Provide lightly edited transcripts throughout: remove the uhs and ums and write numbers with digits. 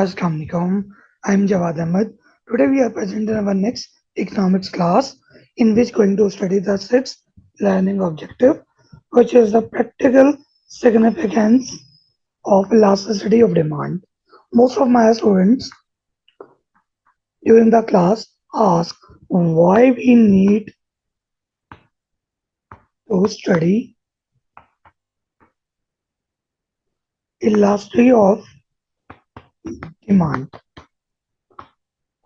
Assalamualaikum. I'm Jawad Ahmad. Today we are presenting our next economics class in which going to study the sixth learning objective, which is the practical significance of elasticity of demand. Most of my students during the class ask why we need to study elasticity of demand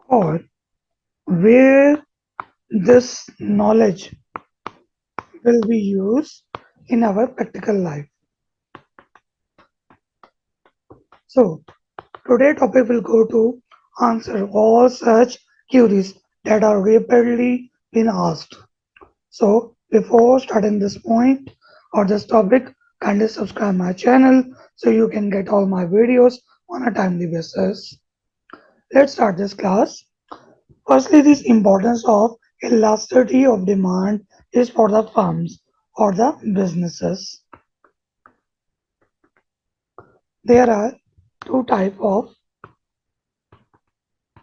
or where this knowledge will be used in our practical life. So, today topic will go to answer all such queries that are repeatedly been asked. So, before starting this point or this topic, kindly subscribe my channel so you can get all my videos on a timely basis. Let's start this class. Firstly, this importance of elasticity of demand is for the firms or the businesses. There are two types of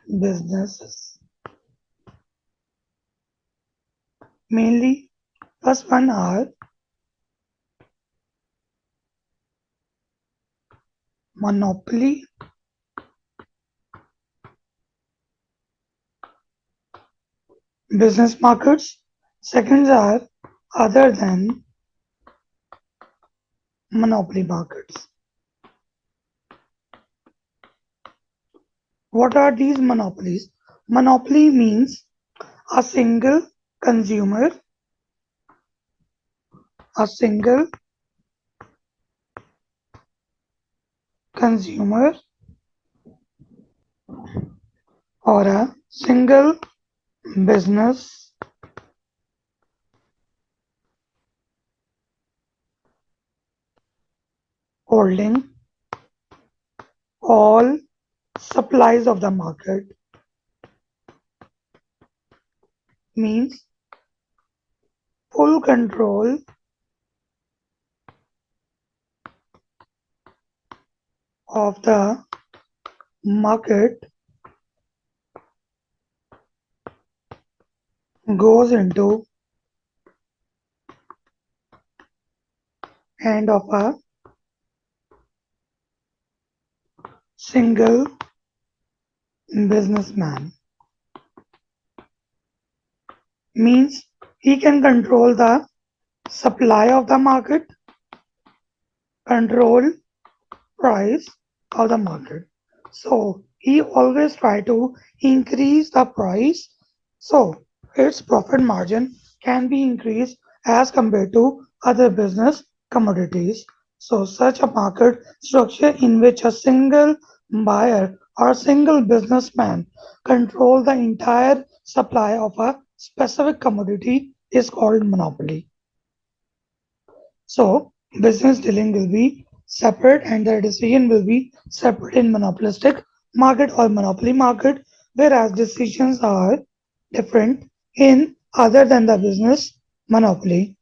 businesses. Mainly, first one are monopoly business markets. Second are other than monopoly markets. What are these monopolies? Monopoly means a consumer, a single consumer or a single business holding all supplies of the market means full control of the market goes into hand of a single businessman. Means he can control the supply of the market, control price of the market. So he always try to increase the price so its profit margin can be increased as compared to other business commodities. So such a market structure in which a single buyer or a single businessman control the entire supply of a specific commodity is called monopoly. So business dealing will be separate and the decision will be separate in monopolistic market or monopoly market, whereas decisions are different in other than the business monopoly.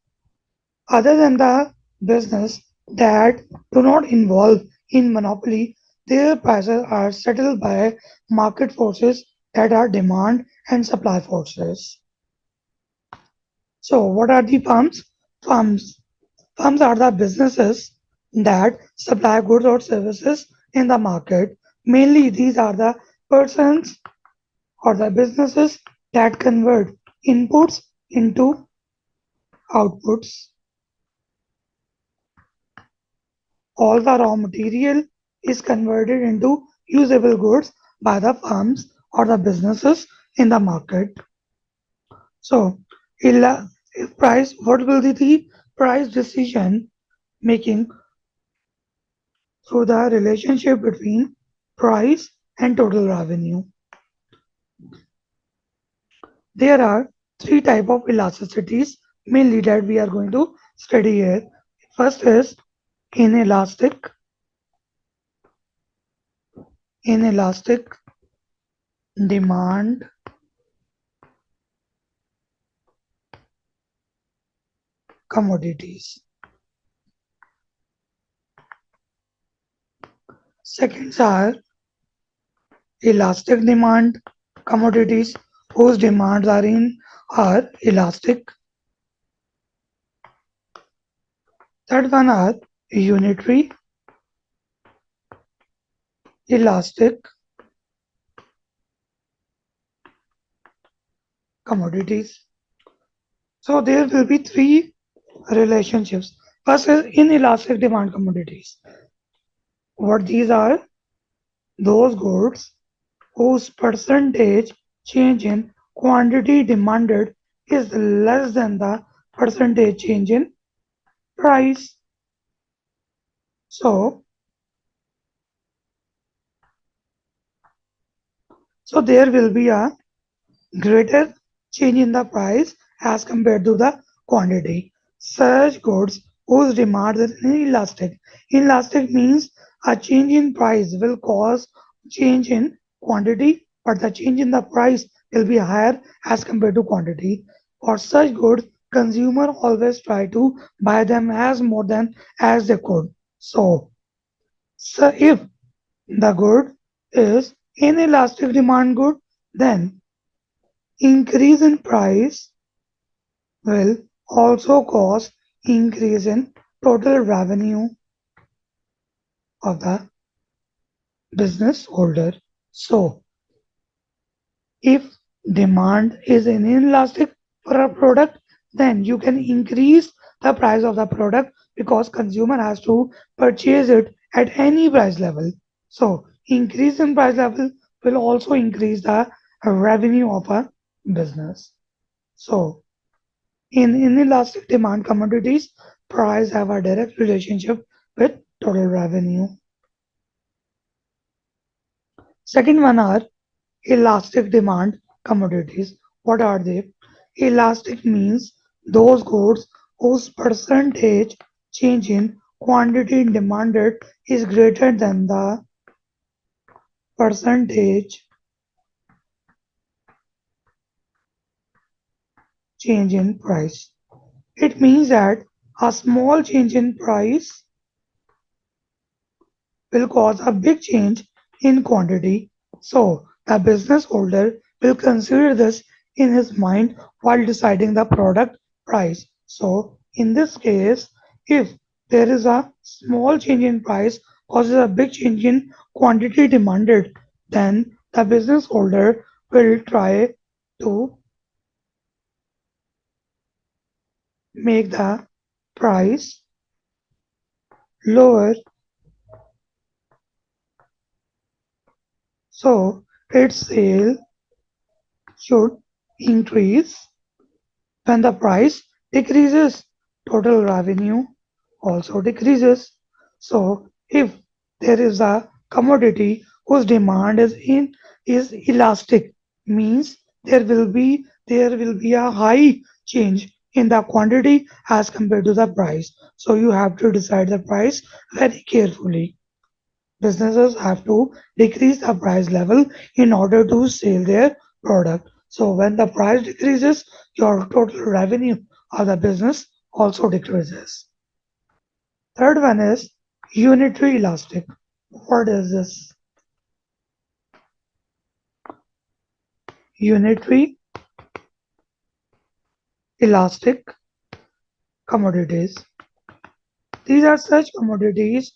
Other than the business that do not involve in monopoly, their prices are settled by market forces that are demand and supply forces. So what are the firms? Firms Firms are the businesses that supply goods or services in the market. Mainly, these are the persons or the businesses that convert inputs into outputs. All the raw material is converted into usable goods by the firms or the businesses in the market. So, if price, what will be the price decision making through the relationship between price and total revenue. There are three types of elasticities mainly that we are going to study here. First is inelastic, inelastic demand commodities. Seconds are elastic demand commodities whose demands are elastic. Third one are unitary elastic commodities. So there will be three relationships. First is inelastic demand commodities. What these are? Those goods whose percentage change in quantity demanded is less than the percentage change in price. So, so there will be a greater change in the price as compared to the quantity. Such goods whose demand is inelastic. Inelastic means a change in price will cause change in quantity, but the change in the price will be higher as compared to quantity. For such goods, consumer always try to buy them as more than as they could. So if the good is inelastic demand good, then increase in price will also cause increase in total revenue of the business holder. So, if demand is inelastic for a product, then you can increase the price of the product because consumer has to purchase it at any price level. So, increase in price level will also increase the revenue of a business. So, in inelastic demand commodities, price have a direct relationship with total revenue. Second one are elastic demand commodities. What are they? Elastic means those goods whose percentage change in quantity demanded is greater than the percentage change in price. It means that a small change in price will cause a big change in quantity. So the business holder will consider this in his mind while deciding the product price. So in this case, if there is a small change in price causes a big change in quantity demanded, then the business holder will try to make the price lower so its sale should increase. When the price decreases, total revenue also decreases. So if there is a commodity whose demand is elastic, means there will be a high change in the quantity as compared to the price. So you have to decide the price very carefully. Businesses have to decrease the price level in order to sell their product. So when the price decreases, your total revenue of the business also decreases. Third one is unitary elastic. What is this? Unitary elastic commodities. These are such commodities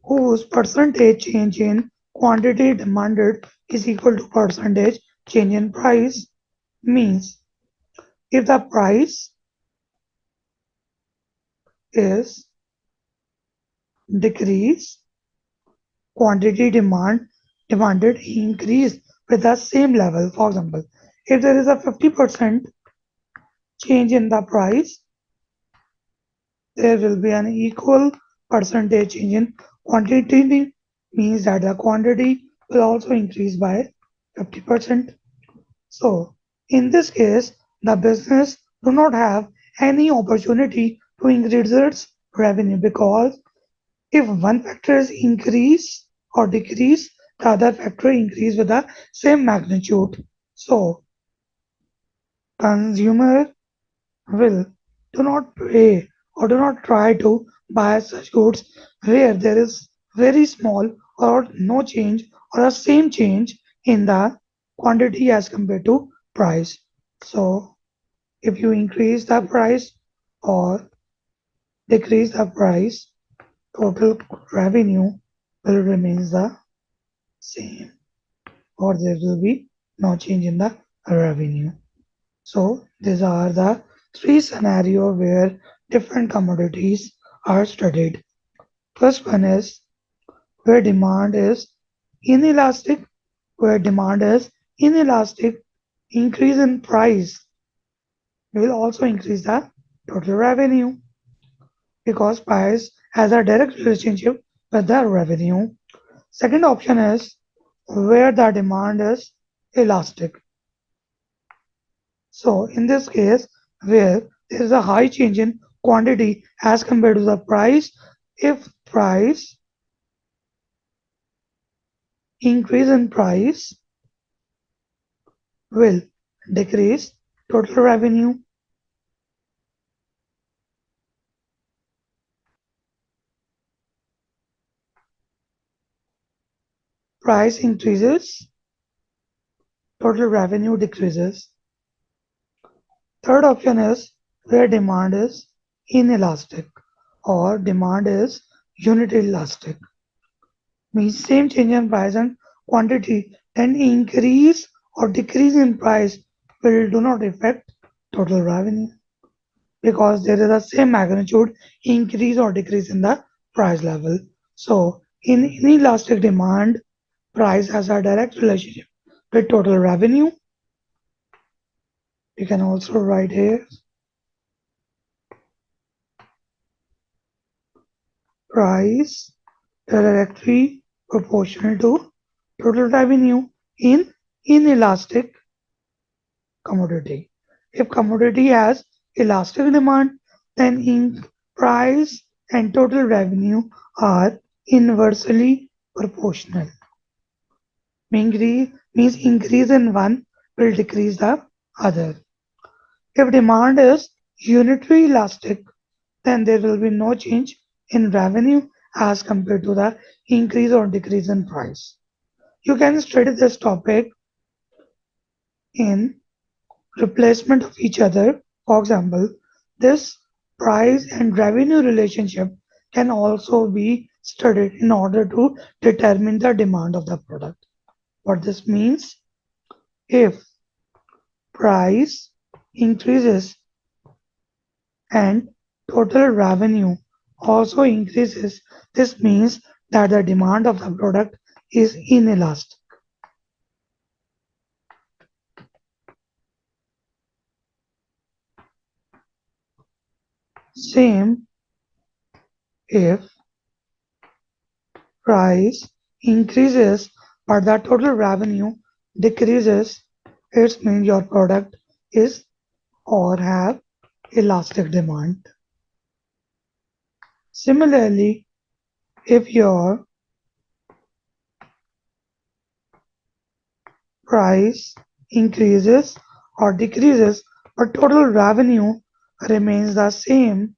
whose percentage change in quantity demanded is equal to percentage change in price. Means if the price is decrease, quantity demanded increase with the same level. For example, if there is a 50% change in the price, there will be an equal percentage change in quantity, means that the quantity will also increase by 50%. So in this case, the business do not have any opportunity to increase its revenue because if one factor is increase or decrease, the other factor increase with the same magnitude. So consumer will do not pay or do not try to buy such goods where there is very small or no change or the same change in the quantity as compared to price. So if you increase the price or decrease the price, total revenue will remain the same, or there will be no change in the revenue. So these are the three scenarios where different commodities are studied. First one is where demand is inelastic, increase in price will also increase the total revenue because price has a direct relationship with the revenue. Second option is where the demand is elastic. So in this case, where there is a high change in quantity as compared to the price, if price increase in price will decrease total revenue. Price increases, total revenue decreases. Third option is where demand is inelastic or demand is unit elastic. Means same change in price and quantity, then increase or decrease in price will do not affect total revenue because there is a same magnitude increase or decrease in the price level. So in inelastic demand, price has a direct relationship with total revenue. You can also write here price directly proportional to total revenue in inelastic commodity. If commodity has elastic demand, then in price and total revenue are inversely proportional. Means increase in one will decrease the other. If demand is unitary elastic, then there will be no change in revenue as compared to the increase or decrease in price. You can study this topic in replacement of each other. For example, this price and revenue relationship can also be studied in order to determine the demand of the product. What this means, if price increases and total revenue also increases, this means that the demand of the product is inelastic. Same if price increases but the total revenue decreases, it means your product is or have elastic demand. Similarly, if your price increases or decreases but total revenue remains the same,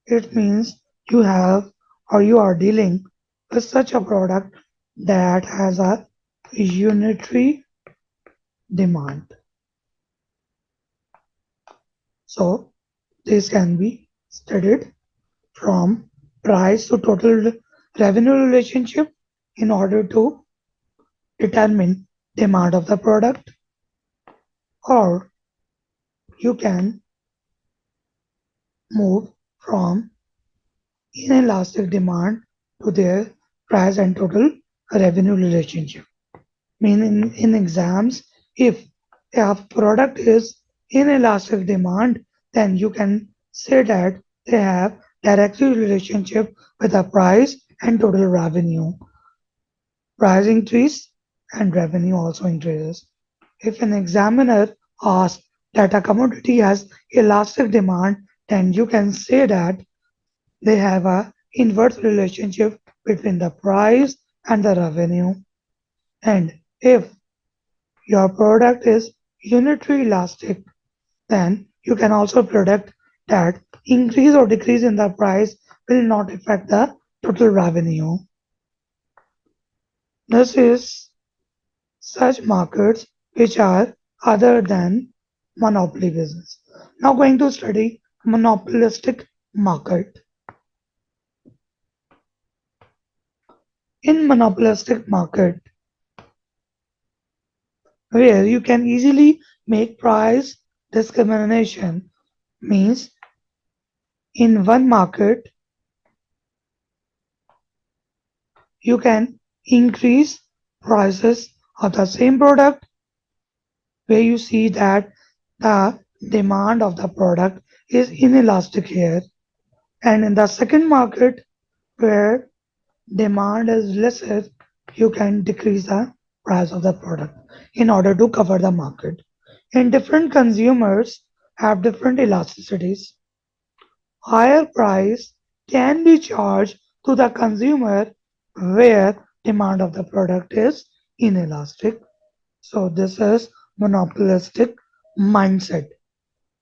it means you have or you are dealing with such a product that has a unitary demand. So this can be studied from price to total revenue relationship in order to determine demand of the product, or you can move from inelastic demand to their price and total revenue relationship. Meaning in exams, if a product is inelastic demand, then you can say that they have direct relationship with the price and total revenue. Price increase and revenue also increases. If an examiner asks that a commodity has elastic demand, then you can say that they have a inverse relationship between the price and the revenue. And if your product is unitary elastic, then you can also predict that increase or decrease in the price will not affect the total revenue. This is such markets which are other than monopoly business. Now going to study monopolistic market. In monopolistic market, where you can easily make price discrimination, means in one market you can increase prices of the same product, where you see that the demand of the product is inelastic here, and in the second market where demand is lesser, you can decrease the price of the product in order to cover the market. And different consumers have different elasticities. Higher price can be charged to the consumer where demand of the product is inelastic. So this is monopolistic mindset.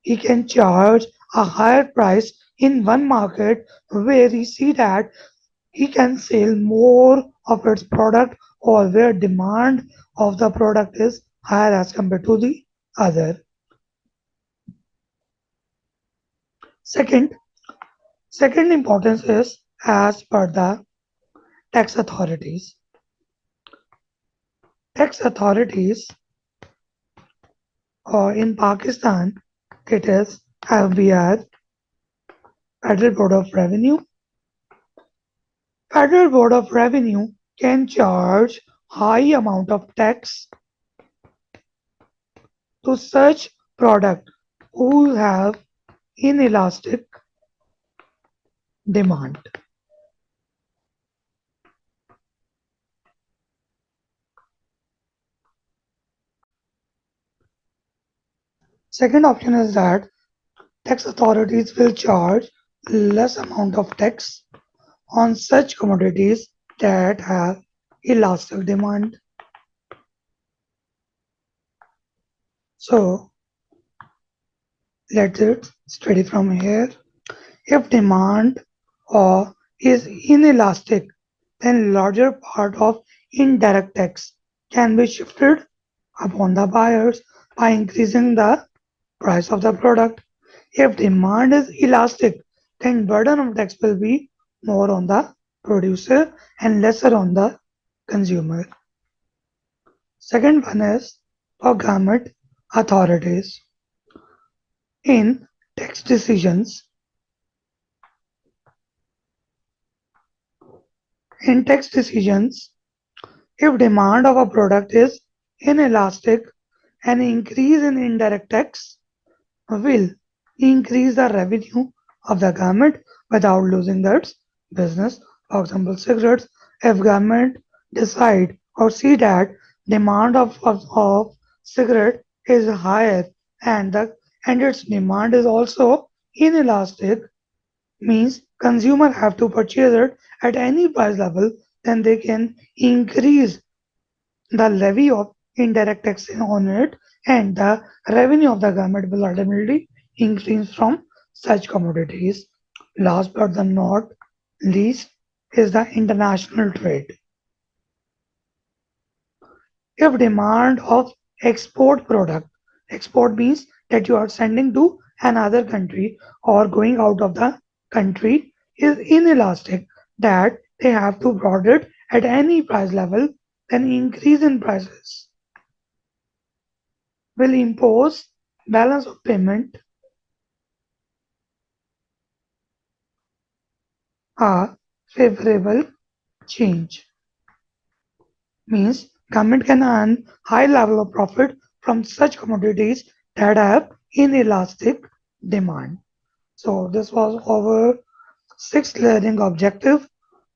He can charge a higher price in one market where he see that he can sell more of its product, or where demand of the product is higher as compared to the other. Second, second importance is as per the tax authorities. Tax authorities, or in Pakistan, it is FBR, Federal Board of Revenue. Federal Board of Revenue can charge high amount of tax to such product who have inelastic demand. Second option is that tax authorities will charge less amount of tax on such commodities that have elastic demand. So let's study from here. If demand or is inelastic, then larger part of indirect tax can be shifted upon the buyers by increasing the price of the product. If demand is elastic, then burden of tax will be more on the producer and lesser on the consumer. Second one is for government authorities. In tax decisions, in tax decisions, if demand of a product is inelastic, an increase in indirect tax will increase the revenue of the government without losing its business. For example, cigarettes, if government decide or see that demand of cigarette is higher, and its demand is also inelastic, means consumer have to purchase it at any price level, then they can increase the levy of indirect tax on it, and the revenue of the government will ultimately increase from such commodities. Last but not least is the international trade. If demand of export means that you are sending to another country or going out of the country, is inelastic, that they have to brought it at any price level, then increase in prices will impose balance of payment, a favorable change. Means government can earn high level of profit from such commodities that have inelastic demand. So this was our sixth learning objective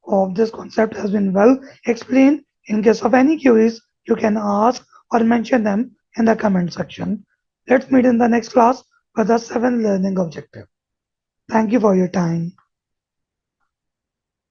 of this concept has been well explained. In case of any queries, you can ask or mention them in the comment section. Let's meet in the next class for the seventh learning objective. Thank you for your time.